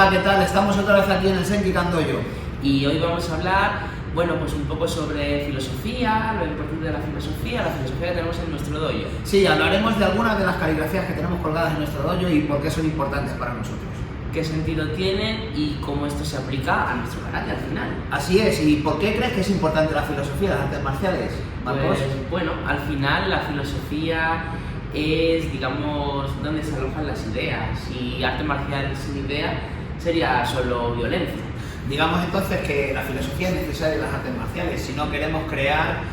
Hola, ¿qué tal? Estamos otra vez aquí en el Senki Kandoyo. Y hoy vamos a hablar, bueno, pues un poco sobre filosofía, lo importante de la filosofía que tenemos en nuestro dojo. Sí, hablaremos de algunas de las caligrafías que tenemos colgadas en nuestro dojo y por qué son importantes para nosotros. Qué sentido tienen y cómo esto se aplica a nuestro karate al final. Así es, ¿y por qué crees que es importante la filosofía de las artes marciales, Marcos? Pues, bueno, al final la filosofía es, digamos, donde se alojan las ideas, y arte marcial sin idea sería solo violencia. Digamos entonces que la filosofía es necesaria en las artes marciales si no queremos crear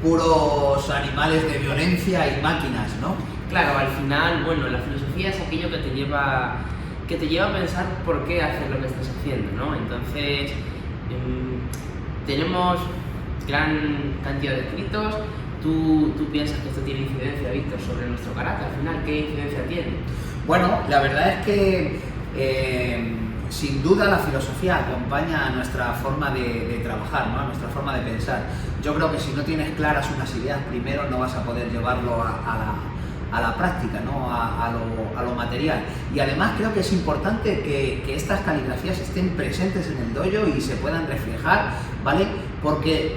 puros animales de violencia y máquinas, ¿no? Claro, al final, bueno, la filosofía es aquello que te lleva a pensar por qué hacer lo que estás haciendo, ¿no? Entonces, tenemos gran cantidad de escritos. ¿Tú piensas que esto tiene incidencia, Víctor, sobre nuestro carácter? Al final, ¿qué incidencia tiene? Bueno, la verdad es que sin duda la filosofía acompaña a nuestra forma de trabajar, ¿no? A nuestra forma de pensar. Yo creo que si no tienes claras unas ideas primero no vas a poder llevarlo a la práctica, ¿no? a lo material. Y además creo que es importante que estas caligrafías estén presentes en el dojo y se puedan reflejar, ¿vale? Porque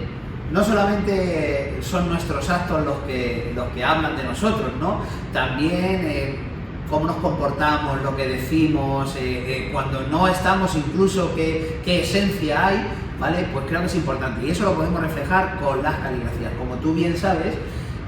no solamente son nuestros actos los que hablan de nosotros, ¿no? También cómo nos comportamos, lo que decimos, cuando no estamos incluso qué esencia hay, ¿vale? Pues creo que es importante y eso lo podemos reflejar con las caligrafías. Como tú bien sabes,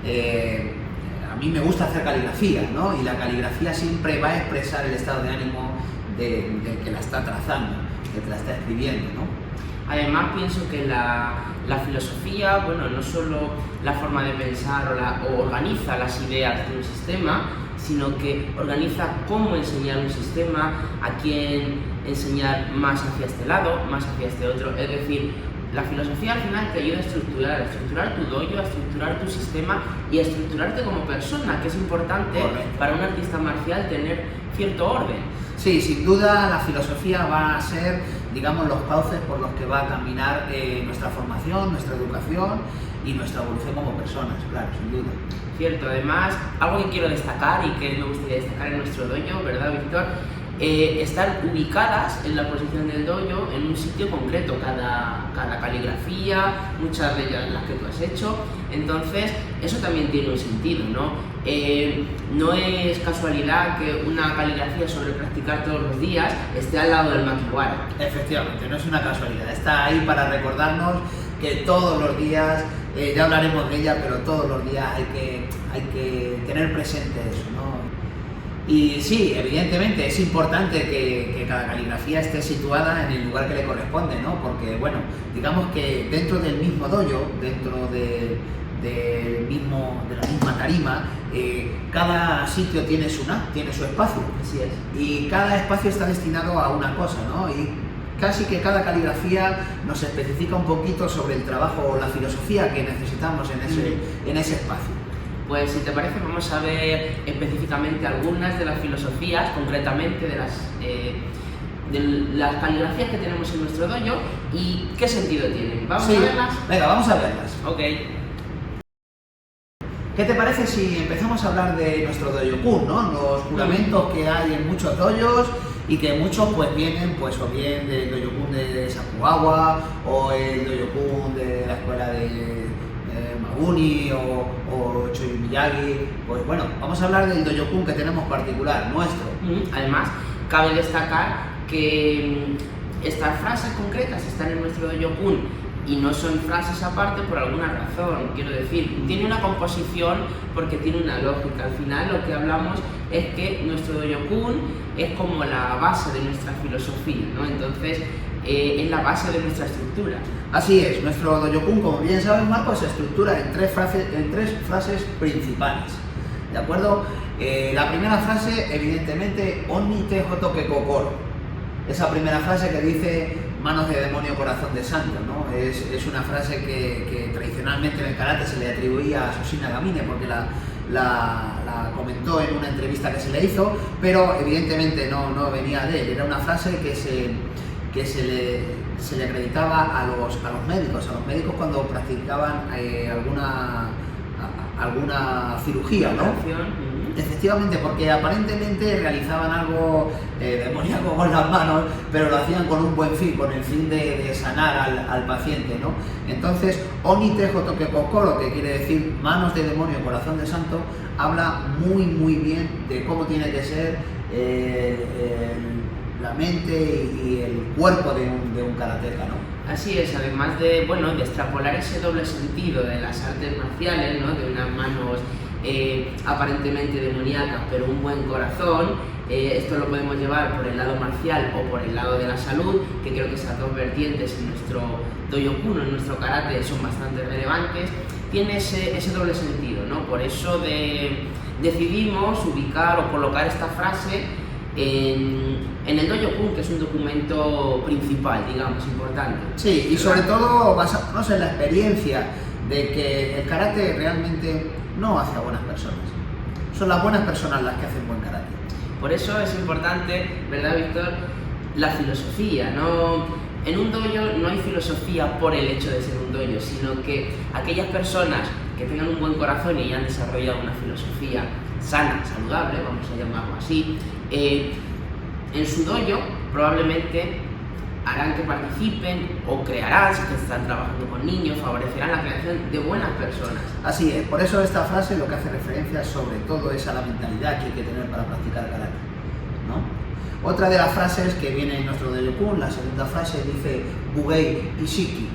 a mí me gusta hacer caligrafía, ¿no? Y la caligrafía siempre va a expresar el estado de ánimo del que la está trazando, del que la está escribiendo, ¿no? Además, pienso que la filosofía, bueno, no solo la forma de pensar o organiza las ideas de un sistema, sino que organiza cómo enseñar un sistema, a quién enseñar más hacia este lado, más hacia este otro. Es decir, la filosofía al final te ayuda a estructurar tu dojo, a estructurar tu sistema y a estructurarte como persona, que es importante. Correcto. Para un artista marcial tener cierto orden. Sí, sin duda la filosofía va a ser, digamos, los cauces por los que va a caminar nuestra formación, nuestra educación y nuestra evolución como personas, claro, sin duda. Cierto, además, algo que quiero destacar y que me gustaría destacar en nuestro dojo, ¿verdad, Víctor? Estar ubicadas en la posición del dojo en un sitio concreto, cada caligrafía, muchas de ellas las que tú has hecho. Entonces, eso también tiene un sentido, ¿no? No es casualidad que una caligrafía sobre practicar todos los días esté al lado del makiwara. Efectivamente, no es una casualidad, está ahí para recordarnos que todos los días, ya hablaremos de ella, pero todos los días hay que tener presente eso, ¿no? Y sí, evidentemente es importante que cada caligrafía esté situada en el lugar que le corresponde, ¿no? Porque, bueno, digamos que dentro del mismo dojo, dentro de la misma tarima, cada sitio tiene su espacio. Así es. Y cada espacio está destinado a una cosa, ¿no? Y casi que cada caligrafía nos especifica un poquito sobre el trabajo o la filosofía que necesitamos en ese espacio. Pues si te parece vamos a ver específicamente algunas de las filosofías, concretamente de las caligrafías que tenemos en nuestro dojo y qué sentido tienen. ¿Vamos a verlas? Venga, vamos a verlas. Ok. ¿Qué te parece si empezamos a hablar de nuestro dojo-kun, ¿no? Los juramentos que hay en muchos dojos y que muchos pues vienen pues o bien del dojo-kun de Sakugawa o el dojo-kun de la escuela de Maguni o Choyu Miyagi. Pues bueno, vamos a hablar del dojo-kun que tenemos particular, nuestro. Además, cabe destacar que estas frases concretas están en nuestro dojo-kun y no son frases aparte por alguna razón. Quiero decir, tiene una composición porque tiene una lógica. Al final lo que hablamos es que nuestro dojo-kun es como la base de nuestra filosofía, ¿no? Entonces, es la base de nuestra estructura. Así es, nuestro dojo-kun, como bien sabes, Marcos, se estructura en tres frases principales, ¿de acuerdo? La primera frase, evidentemente, Onni te hotoke kokoro. Esa primera frase que dice manos de demonio, corazón de santo, ¿no? Es una frase que tradicionalmente en el karate se le atribuía a Shoshi Nagamine porque la comentó en una entrevista que se le hizo, pero evidentemente no venía de él. Era una frase que se le acreditaba a los médicos cuando practicaban alguna cirugía, ¿no? Efectivamente, porque aparentemente realizaban algo demoníaco con las manos, pero lo hacían con un buen fin, con el fin de sanar al paciente, ¿no? Entonces, Onite Hotoke Kokoro, que quiere decir manos de demonio, corazón de santo, habla muy bien de cómo tiene que ser la mente y el cuerpo de un karateka, ¿no? Así es, además de, bueno, de extrapolar ese doble sentido de las artes marciales, ¿no? De unas manos aparentemente demoníacas, pero un buen corazón. Esto lo podemos llevar por el lado marcial o por el lado de la salud, que creo que esas dos vertientes en nuestro Doyokun, en nuestro karate, son bastante relevantes. Tiene ese doble sentido, ¿no? Por eso decidimos ubicar o colocar esta frase en el Doyokun, que es un documento principal, digamos, importante. Sí, y sobre todo basándonos en la experiencia de que el karate realmente no hace a buenas personas. Son las buenas personas las que hacen buen karate. Por eso es importante, ¿verdad, Víctor? La filosofía, ¿no? En un dojo no hay filosofía por el hecho de ser un dojo, sino que aquellas personas que tengan un buen corazón y han desarrollado una filosofía sana, saludable, vamos a llamarlo así, en su dojo probablemente harán que participen o crearán, si están trabajando con niños, favorecerán la creación de buenas personas. Así es, por eso esta frase lo que hace referencia sobre todo es a la mentalidad que hay que tener para practicar karate, ¿no? Otra de las frases que viene en nuestro Doyokun, la segunda frase, dice Bugei Ishiki.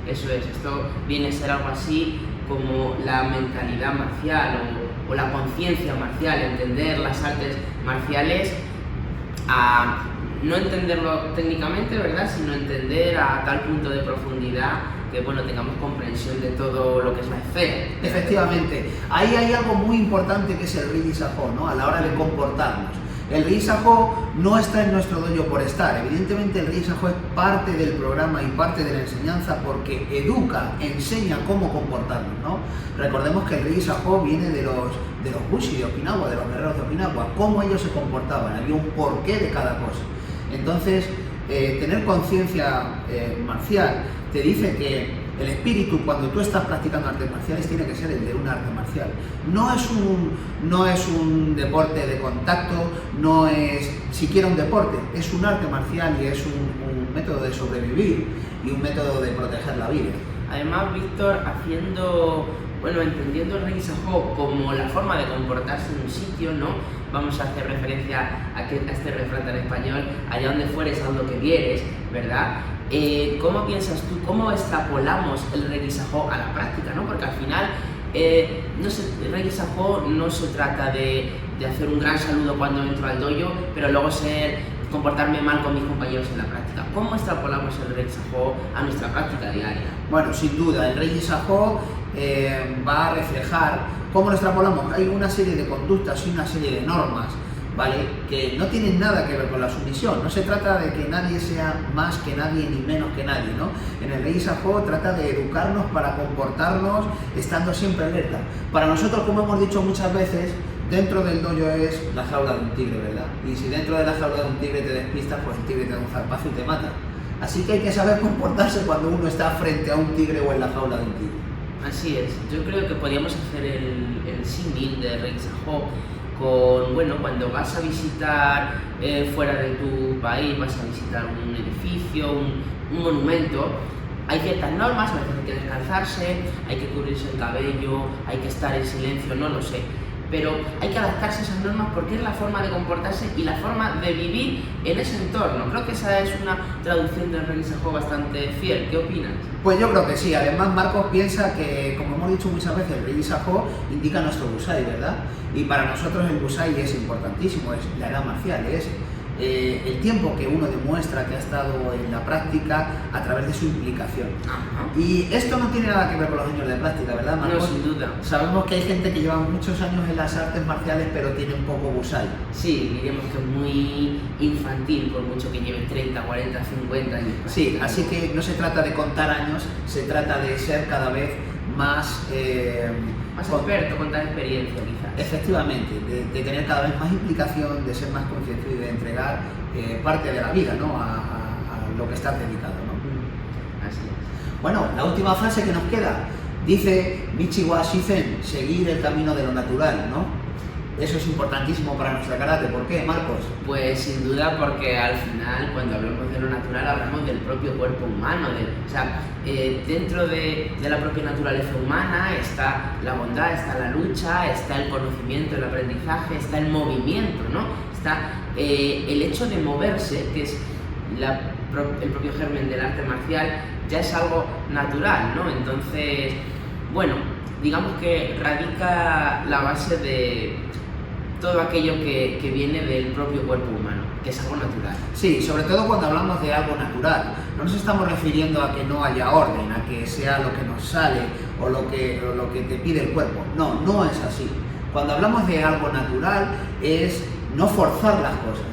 Eso es, esto viene a ser algo así como la mentalidad marcial o la conciencia marcial, entender las artes marciales a no entenderlo técnicamente, ¿verdad?, sino entender a tal punto de profundidad que, bueno, tengamos comprensión de todo lo que es la esfera. Efectivamente, ahí hay algo muy importante que es el Rigi Saho, ¿no?, a la hora de comportarnos. El Rigi Saho no está en nuestro dojo por estar, evidentemente el Rigi Saho es parte del programa y parte de la enseñanza porque educa, enseña cómo comportarnos, ¿no? Recordemos que el Rigi Saho viene de los Bushi de Okinawa, de los guerreros de Okinawa, cómo ellos se comportaban, había un porqué de cada cosa. Entonces, tener conciencia marcial te dice que el espíritu, cuando tú estás practicando artes marciales, tiene que ser el de un arte marcial. No es un deporte de contacto, no es siquiera un deporte, es un arte marcial y es un método de sobrevivir y un método de proteger la vida. Además, Víctor, entendiendo el Rigi Saho como la forma de comportarse en un sitio, ¿no? Vamos a hacer referencia a este refrán en español, allá donde fueres, haz lo que vieres, ¿verdad? ¿Cómo piensas tú, cómo extrapolamos el Rigi Saho a la práctica, ¿no? Porque al final, el Rigi Saho no se trata de hacer un gran saludo cuando entro al dojo, pero luego comportarme mal con mis compañeros en la práctica. ¿Cómo extrapolamos el Rigi Saho a nuestra práctica diaria? Bueno, sin duda, el Rigi Saho va a reflejar cómo lo extrapolamos. Hay una serie de conductas y una serie de normas, ¿vale?, que no tienen nada que ver con la sumisión. No se trata de que nadie sea más que nadie ni menos que nadie, ¿no? En el Rigi Saho trata de educarnos para comportarnos estando siempre alerta. Para nosotros, como hemos dicho muchas veces, dentro del dojo es la jaula de un tigre, ¿verdad? Y si dentro de la jaula de un tigre te despistas, pues el tigre te da un zarpazo y te mata. Así que hay que saber comportarse cuando uno está frente a un tigre o en la jaula de un tigre. Así es, yo creo que podríamos hacer el símil de Rigi Saho con, cuando vas a visitar fuera de tu país, vas a visitar un edificio, un monumento, hay ciertas normas, a veces hay que descalzarse, hay que cubrirse el cabello, hay que estar en silencio, no lo sé. Pero hay que adaptarse a esas normas porque es la forma de comportarse y la forma de vivir en ese entorno. Creo que esa es una traducción del Rigi Saho bastante fiel. ¿Qué opinas? Pues yo creo que sí. Además, Marcos piensa que, como hemos dicho muchas veces, el Rigi Saho indica nuestro Busai, ¿verdad? Y para nosotros el Busai es importantísimo, es la edad marcial, es el tiempo que uno demuestra que ha estado en la práctica a través de su implicación. Ajá. Y esto no tiene nada que ver con los años de práctica, ¿verdad, Marcos? No, sin duda. Sabemos que hay gente que lleva muchos años en las artes marciales pero tiene un poco Busai. Sí, diríamos que es muy infantil, por mucho que lleve 30, 40, 50 años. Sí, así que no se trata de contar años, se trata de ser cada vez más experto, contar experiencia quizás. Efectivamente, de tener cada vez más implicación, de ser más consciente y de entregar parte de la vida, ¿no?, a lo que estás dedicado, ¿no? Así es. Bueno, la última frase que nos queda, Dice Michiwa Shizen, seguir el camino de lo natural, ¿no? Eso es importantísimo para nuestro karate. ¿Por qué, Marcos? Pues sin duda porque al final cuando hablamos de lo natural hablamos del propio cuerpo humano, dentro de la propia naturaleza humana está la bondad, está la lucha, está el conocimiento, el aprendizaje, está el movimiento, ¿no? Está el hecho de moverse, que es el propio germen del arte marcial, ya es algo natural, ¿no? Entonces, bueno, digamos que radica la base de todo aquello que viene del propio cuerpo humano, que es algo natural. Sí, sobre todo cuando hablamos de algo natural. No nos estamos refiriendo a que no haya orden, a que sea lo que nos sale o lo que te pide el cuerpo. No, no es así. Cuando hablamos de algo natural es no forzar las cosas.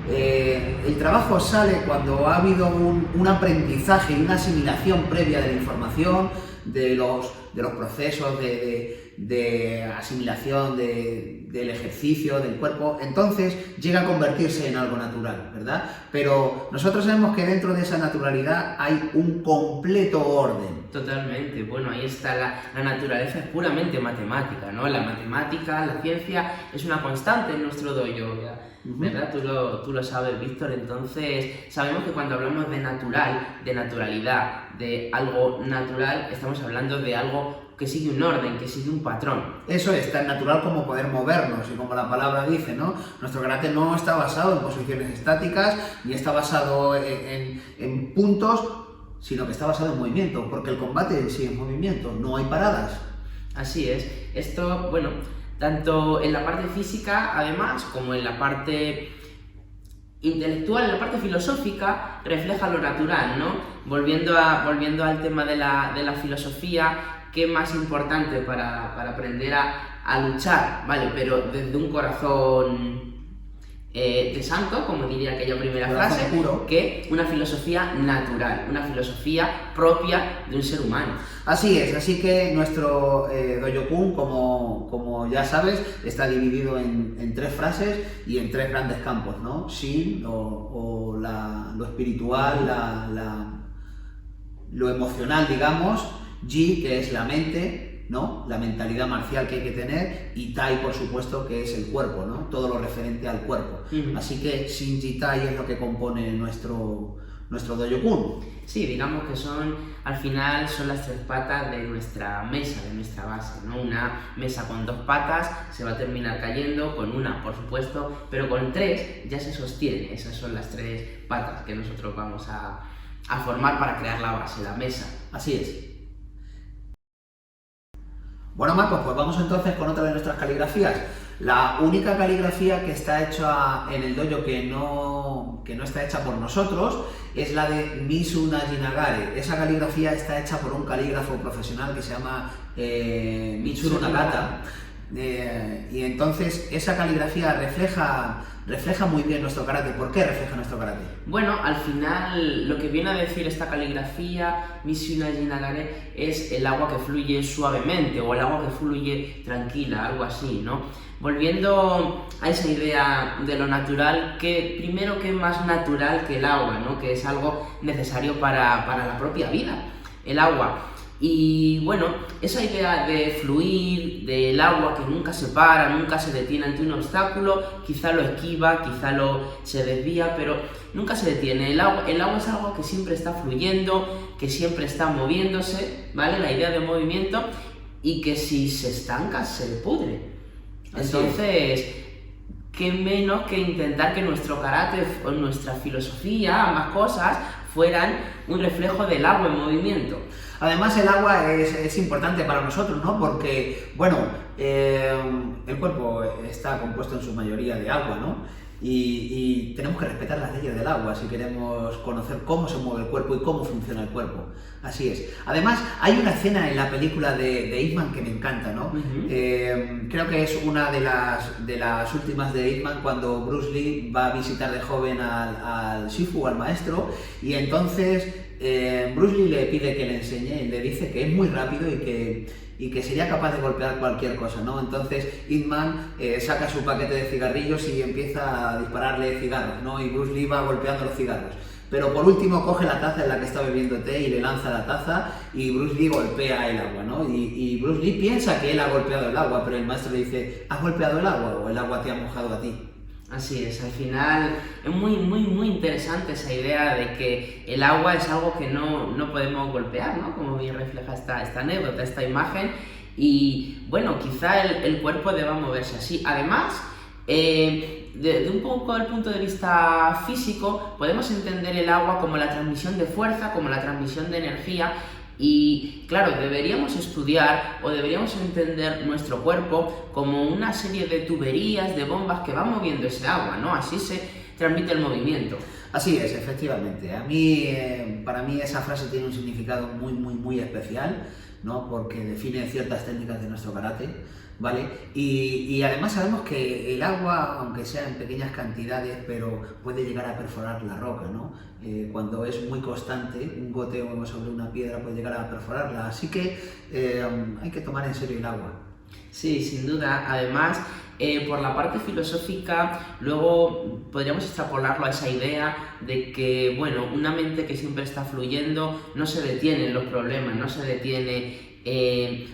El trabajo sale cuando ha habido un aprendizaje y una asimilación previa de la información, de los procesos de asimilación del ejercicio, del cuerpo. Entonces llega a convertirse en algo natural, ¿verdad? Pero nosotros sabemos que dentro de esa naturalidad hay un completo orden. Totalmente, bueno, ahí está la naturaleza, es puramente matemática, ¿no? La matemática, la ciencia es una constante en nuestro dojo, ¿verdad? Tú lo sabes, Víctor. Entonces sabemos que cuando hablamos de natural, de naturalidad, de algo natural, estamos hablando de algo que sigue un orden, que sigue un patrón. Eso es tan natural como poder movernos, y como la palabra dice, ¿no? Nuestro karate no está basado en posiciones estáticas, ni está basado en puntos, sino que está basado en movimiento, porque el combate en sí es movimiento, no hay paradas. Así es. Esto, bueno, tanto en la parte física, además, como en la parte intelectual, en la parte filosófica, refleja lo natural, ¿no? Volviendo al tema de la filosofía, ¿qué más importante para aprender a luchar, ¿vale? Pero desde un corazón de santo, como diría aquella primera frase, puro, que una filosofía natural, una filosofía propia de un ser humano. Así es, así que nuestro Dojo-kun, como ya sabes, está dividido en 3 frases y en 3 grandes campos, ¿no? Shin, lo espiritual, lo emocional, digamos, Ji, que es la mente, ¿no? La mentalidad marcial que hay que tener, y Tai, por supuesto, que es el cuerpo, ¿no? Todo lo referente al cuerpo. Así que Shin, Ji, Tai es lo que compone nuestro Dojo-kun. Sí, digamos que al final son las 3 patas de nuestra mesa, de nuestra base, ¿no? Una mesa con 2 patas se va a terminar cayendo, con una, por supuesto, pero con 3 ya se sostiene. Esas son las 3 patas que nosotros vamos a formar para crear la base, la mesa. Así es. Bueno, Marcos, pues vamos entonces con otra de nuestras caligrafías. La única caligrafía que está hecha en el dojo que no está hecha por nosotros es la de Misu Najinagare. Esa caligrafía está hecha por un calígrafo profesional que se llama Mitsuru Nagata. Y entonces esa caligrafía refleja muy bien nuestro karate. ¿Por qué refleja nuestro karate? Bueno, al final lo que viene a decir esta caligrafía, Misu Najinagare, es el agua que fluye suavemente o el agua que fluye tranquila, algo así, ¿no? Volviendo a esa idea de lo natural, que primero, que es más natural que el agua, ¿no? Que es algo necesario para la propia vida, el agua. Y bueno, esa idea de fluir, del agua que nunca se para, nunca se detiene ante un obstáculo, quizá lo esquiva, quizá se desvía, pero nunca se detiene. El agua es algo que siempre está fluyendo, que siempre está moviéndose, ¿vale? La idea de movimiento, y que si se estanca, se pudre. Entonces, qué menos que intentar que nuestro karate o nuestra filosofía, ambas cosas, fueran un reflejo del agua en movimiento. Además, el agua es importante para nosotros, ¿no? Porque, bueno, el cuerpo está compuesto en su mayoría de agua, ¿no? Y tenemos que respetar las leyes del agua si queremos conocer cómo se mueve el cuerpo y cómo funciona el cuerpo. Así es. Además, hay una escena en la película de Ip Man que me encanta, ¿no? Creo que es una de las últimas de Ip Man, cuando Bruce Lee va a visitar de joven al Shifu, al maestro, y entonces Bruce Lee le pide que le enseñe y le dice que es muy rápido y que sería capaz de golpear cualquier cosa, ¿no? Entonces Ip Man saca su paquete de cigarrillos y empieza a dispararle cigarros, ¿no? Y Bruce Lee va golpeando los cigarros. pero por último coge la taza en la que está bebiendo té y le lanza la taza y Bruce Lee golpea el agua, ¿no? Y Bruce Lee piensa que él ha golpeado el agua, pero el maestro le dice, ¿has golpeado el agua o el agua te ha mojado a ti? Así es, al final es muy interesante esa idea de que el agua es algo que no podemos golpear, ¿no? Como bien refleja esta anécdota, esta imagen, y bueno, quizá el cuerpo deba moverse así. Además, de un poco el punto de vista físico, podemos entender el agua como la transmisión de fuerza, como la transmisión de energía. Y claro, deberíamos estudiar o deberíamos entender nuestro cuerpo como una serie de tuberías, de bombas que van moviendo ese agua, ¿no? Así se transmite el movimiento. Así es, efectivamente. A mí, para mí esa frase tiene un significado muy especial, ¿no? Porque define ciertas técnicas de nuestro karate, ¿vale? Y además sabemos que el agua, aunque sea en pequeñas cantidades, pero puede llegar a perforar la roca, ¿no? Cuando es muy constante, un goteo sobre una piedra puede llegar a perforarla, así que hay que tomar en serio el agua. Sí, sin duda. Además, por la parte filosófica, luego podríamos extrapolarlo a esa idea de que, bueno, una mente que siempre está fluyendo no se detiene en los problemas, no se detiene.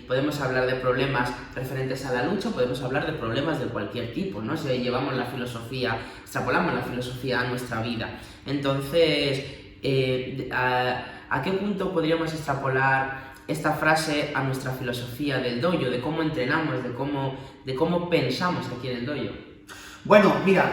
Podemos hablar de problemas referentes a la lucha, podemos hablar de problemas de cualquier tipo, ¿no? Si llevamos la filosofía, extrapolamos la filosofía a nuestra vida. Entonces, ¿a qué punto podríamos extrapolar esta frase a nuestra filosofía del dojo, de cómo entrenamos, de cómo pensamos aquí en el dojo? Bueno, mira,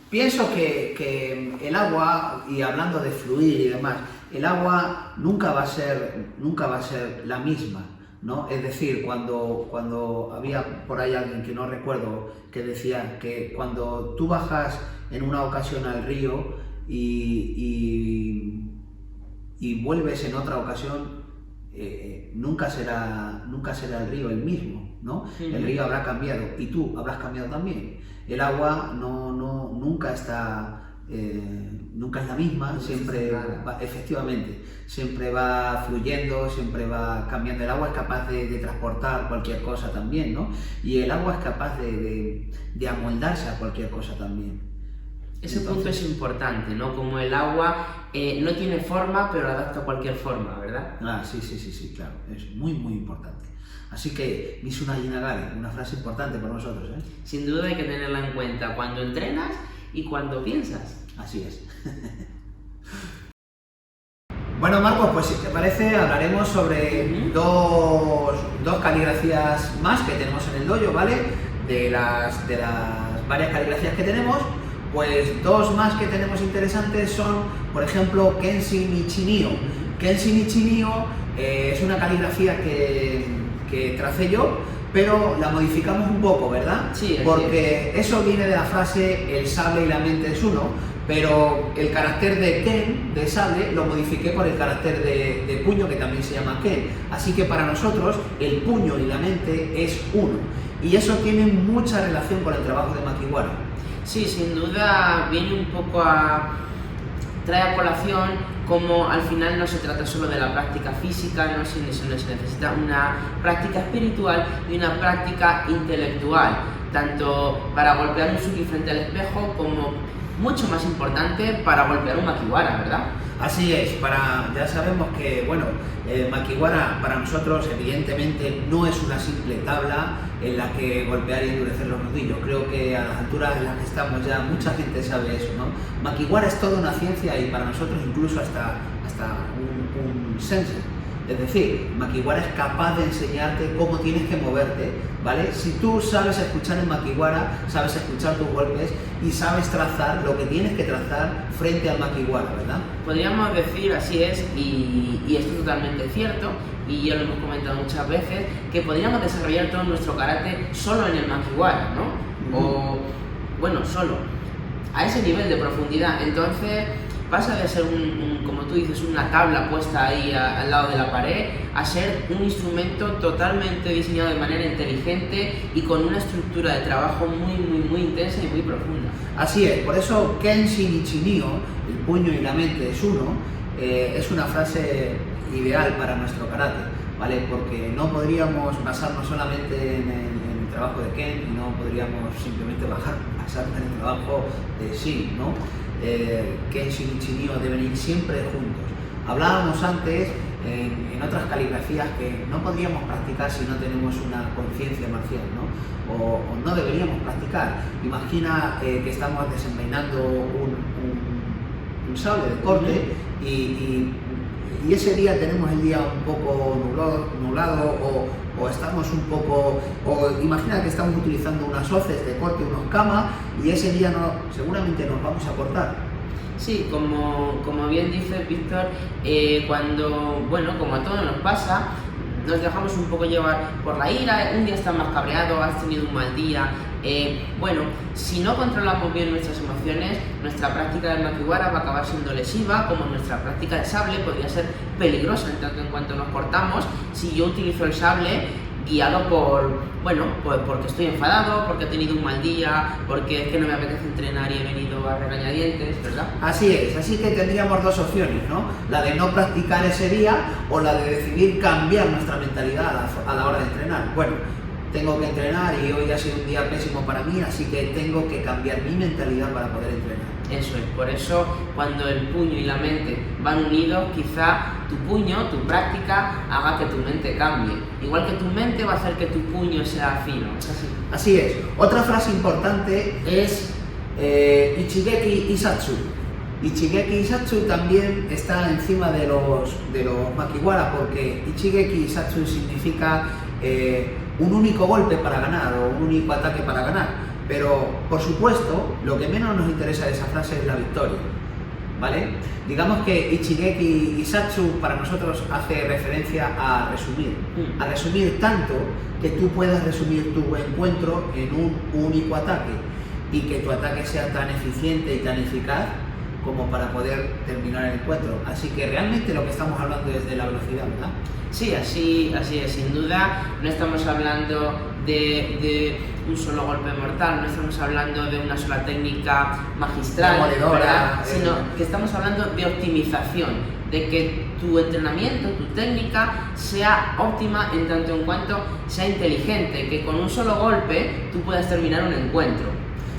pienso que el agua, y hablando de fluir y demás, el agua nunca va a ser la misma, ¿no? Es decir, cuando había por ahí alguien que no recuerdo que decía que cuando tú bajas en una ocasión al río y vuelves en otra ocasión, nunca será el río el mismo, ¿no? Sí. El río habrá cambiado y tú habrás cambiado también. El agua nunca es la misma, siempre va, efectivamente, siempre va fluyendo, siempre va cambiando. El agua es capaz de transportar cualquier cosa también, ¿no? Y el agua es capaz de amoldarse a cualquier cosa también. Ese punto es importante, ¿no? Como el agua no tiene forma, pero adapta a cualquier forma, ¿verdad? Sí, claro, es muy importante. Así que, Misunagi Nagare, una frase importante para nosotros, ¿eh? Sin duda hay que tenerla en cuenta cuando entrenas y cuando piensas. Así es. Bueno, Marcos, pues si te parece, hablaremos sobre dos caligrafías más que tenemos en el dojo, ¿vale? De las varias caligrafías que tenemos, pues dos más que tenemos interesantes son, por ejemplo, Kenshin Ichi-Nio. Kenshin Ichi-Nio es una caligrafía que tracé yo, pero la modificamos un poco, ¿verdad? Sí, porque eso viene de la frase el sable y la mente es uno, pero el carácter de Ken, de sable, lo modifiqué por el carácter de puño, que también se llama Ken. Así que para nosotros el puño y la mente es uno, y eso tiene mucha relación con el trabajo de Makiwara. Sí, sin duda viene un poco trae a colación como al final no se trata solo de la práctica física, no se necesita una práctica espiritual y una práctica intelectual, tanto para golpear un suki frente al espejo como, mucho más importante, para golpear un Makiwara, ¿verdad? Así es, ya sabemos que, bueno, Makiwara para nosotros evidentemente no es una simple tabla en la que golpear y endurecer los nudillos. Creo que a las alturas en las que estamos ya mucha gente sabe eso, ¿no? Makiwara es toda una ciencia y para nosotros incluso hasta un sensei. Es decir, Makiwara es capaz de enseñarte cómo tienes que moverte, ¿vale? Si tú sabes escuchar en Makiwara, sabes escuchar tus golpes y sabes trazar lo que tienes que trazar frente al Makiwara, ¿verdad? Podríamos decir, así es, y esto es totalmente cierto, y ya lo hemos comentado muchas veces, que podríamos desarrollar todo nuestro karate solo en el Makiwara, ¿no? O, bueno, solo, a ese nivel de profundidad. Entonces pasa de ser como tú dices, una tabla puesta ahí al lado de la pared, a ser un instrumento totalmente diseñado de manera inteligente y con una estructura de trabajo muy intensa y muy profunda. Así es, por eso Kenshin Ichi-Nio, el puño y la mente es uno, es una frase ideal para nuestro karate, ¿vale? Porque no podríamos basarnos solamente en el trabajo de Ken y no podríamos simplemente basarnos en el trabajo de Shin, ¿no? Kenshin y Chinio deben ir siempre juntos. Hablábamos antes en otras caligrafías que no podríamos practicar si no tenemos una conciencia marcial, ¿no? O no deberíamos practicar. Imagina que estamos desenvainando un sable de corte y ese día tenemos el día un poco nublado o estamos un poco, o imagina que estamos utilizando unas hoces de corte, unos kamas, y ese día seguramente nos vamos a cortar. Sí, como bien dice Víctor, cuando, bueno, como a todos nos pasa, nos dejamos un poco llevar por la ira, un día estás más cabreado, has tenido un mal día. Bueno, si no controlamos bien nuestras emociones, nuestra práctica del makiwara va a acabar siendo lesiva, como nuestra práctica de sable podría ser peligrosa en tanto en cuanto nos cortamos. Si yo utilizo el sable guiado pues porque estoy enfadado, porque he tenido un mal día, porque es que no me apetece entrenar y he venido a regañadientes, ¿verdad? Así es, así que tendríamos dos opciones, ¿no? La de no practicar ese día o la de decidir cambiar nuestra mentalidad a la hora de entrenar. Bueno, tengo que entrenar y hoy ha sido un día pésimo para mí, así que tengo que cambiar mi mentalidad para poder entrenar. Eso es, por eso cuando el puño y la mente van unidos, quizá tu puño, tu práctica, haga que tu mente cambie. Igual que tu mente va a hacer que tu puño sea fino, ¿es así? Así es. Otra frase importante es Ichigeki Isatsu. Ichigeki Isatsu también está encima de los makiwara, porque Ichigeki Isatsu significa un único golpe para ganar o un único ataque para ganar. Pero, por supuesto, lo que menos nos interesa de esa frase es la victoria, ¿vale? Digamos que Ichigeki Isatsu para nosotros hace referencia a resumir tanto que tú puedas resumir tu encuentro en un único ataque y que tu ataque sea tan eficiente y tan eficaz como para poder terminar el encuentro. Así que realmente lo que estamos hablando es de la velocidad, ¿verdad? Sí, así es, sin duda. No estamos hablando de un solo golpe mortal, no estamos hablando de una sola técnica magistral, ¿verdad? Sino que estamos hablando de optimización, de que tu entrenamiento, tu técnica sea óptima en tanto en cuanto sea inteligente, que con un solo golpe tú puedas terminar un encuentro.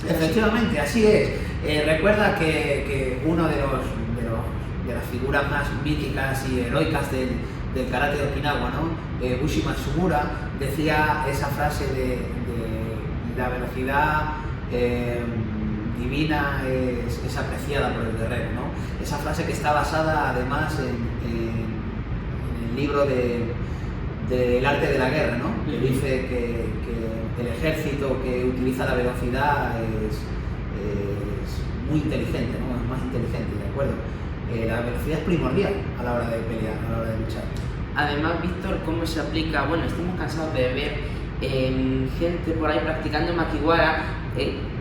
Efectivamente, así es. Recuerda que uno de las figuras más míticas y heroicas del karate de Okinawa, ¿no? Bushi Matsumura, decía esa frase de la velocidad divina es apreciada por el guerrero, ¿no? Esa frase que está basada además en el libro del arte de la guerra, ¿no? Que dice que el ejército que utiliza la velocidad es muy inteligente, ¿no? Es más inteligente, ¿de acuerdo? La velocidad es primordial a la hora de pelear, a la hora de luchar. Además, Víctor, ¿cómo se aplica? Bueno, estamos cansados de ver gente por ahí practicando makiwara,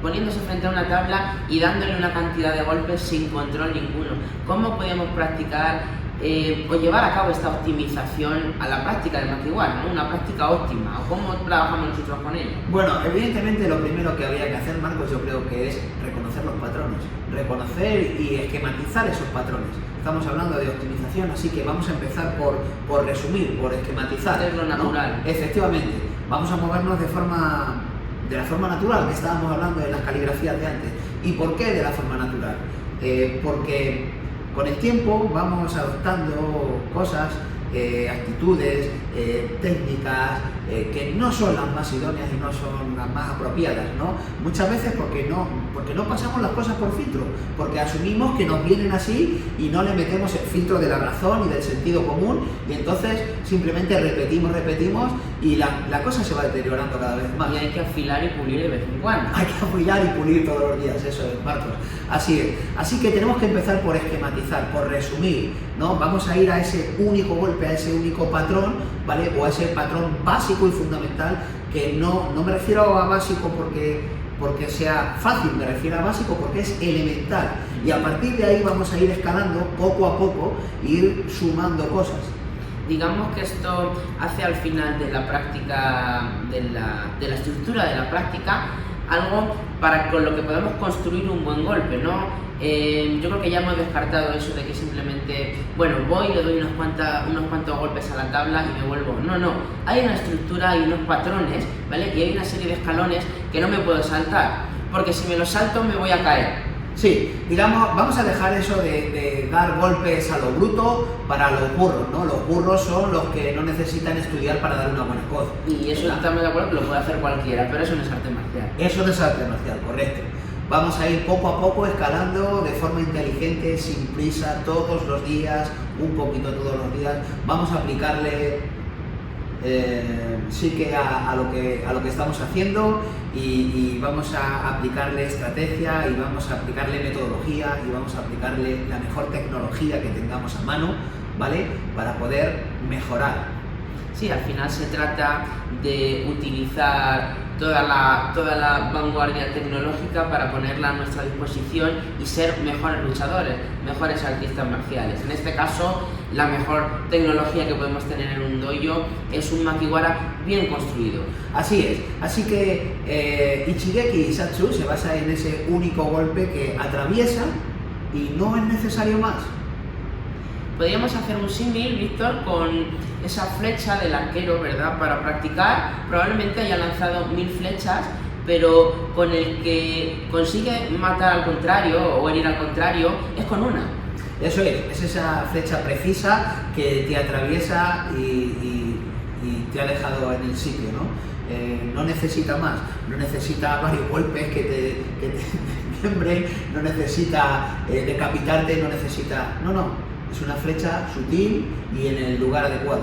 poniéndose frente a una tabla y dándole una cantidad de golpes sin control ninguno. ¿Cómo podemos practicar o llevar a cabo esta optimización a la práctica del makiwara, ¿no? Una práctica óptima? ¿O cómo trabajamos nosotros con ello? Bueno, evidentemente lo primero que habría que hacer, Marcos, yo creo que es reconocer los patrones, reconocer y esquematizar esos patrones. Estamos hablando de optimización, así que vamos a empezar por resumir, por esquematizar. Es lo natural. ¿No? Efectivamente, vamos a movernos de la forma natural que estábamos hablando de las caligrafías de antes. ¿Y por qué de la forma natural? Porque con el tiempo vamos adoptando cosas, actitudes, técnicas que no son las más idóneas y no son las más apropiadas, ¿no? Muchas veces porque no pasamos las cosas por filtro, porque asumimos que nos vienen así y no le metemos el filtro de la razón y del sentido común, y entonces simplemente repetimos y la cosa se va deteriorando cada vez más. Y hay que afilar y pulir de vez en cuando. Hay que afilar y pulir todos los días, eso es, Marcos. Así es. Así que tenemos que empezar por esquematizar, por resumir, ¿no? Vamos a ir a ese único golpe, a ese único patrón, ¿vale? O a ese patrón básico y fundamental, que no me refiero a básico porque sea fácil, me refiero a básico porque es elemental. Y a partir de ahí vamos a ir escalando poco a poco, ir sumando cosas. Digamos que esto hace al final de la práctica, de la estructura de la práctica, algo con lo que podemos construir un buen golpe, ¿no? Yo creo que ya hemos descartado eso de que simplemente, bueno, voy, le doy unos cuantos golpes a la tabla y me vuelvo. No, hay una estructura, hay unos patrones, ¿vale? Y hay una serie de escalones que no me puedo saltar, porque si me los salto me voy a caer. Sí, digamos, vamos a dejar eso de dar golpes a lo bruto para los burros, ¿no? Los burros son los que no necesitan estudiar para dar una buena cosa. Y eso también de acuerdo que lo puede hacer cualquiera, pero eso no es arte marcial. Eso no es arte marcial, correcto. Vamos a ir poco a poco escalando de forma inteligente, sin prisa, todos los días, un poquito todos los días. Vamos a aplicarle sí que a lo que estamos haciendo y vamos a aplicarle estrategia y vamos a aplicarle metodología y vamos a aplicarle la mejor tecnología que tengamos a mano, ¿vale? Para poder mejorar. Sí, al final se trata de utilizar toda la vanguardia tecnológica para ponerla a nuestra disposición y ser mejores luchadores, mejores artistas marciales. En este caso, la mejor tecnología que podemos tener en un dojo es un makiwara bien construido. Así es, así que Ichigeki Satsu se basa en ese único golpe que atraviesa y no es necesario más. Podríamos hacer un símil, Víctor, con esa flecha del arquero, ¿verdad? Para practicar, probablemente haya lanzado 1000 flechas, pero con el que consigue matar al contrario o herir al contrario es con una. Eso es esa flecha precisa que te atraviesa y te ha dejado en el sitio, ¿no? No necesita más, no necesita varios golpes que te miembren, no necesita decapitarte, no necesita... No, es una flecha sutil y en el lugar adecuado.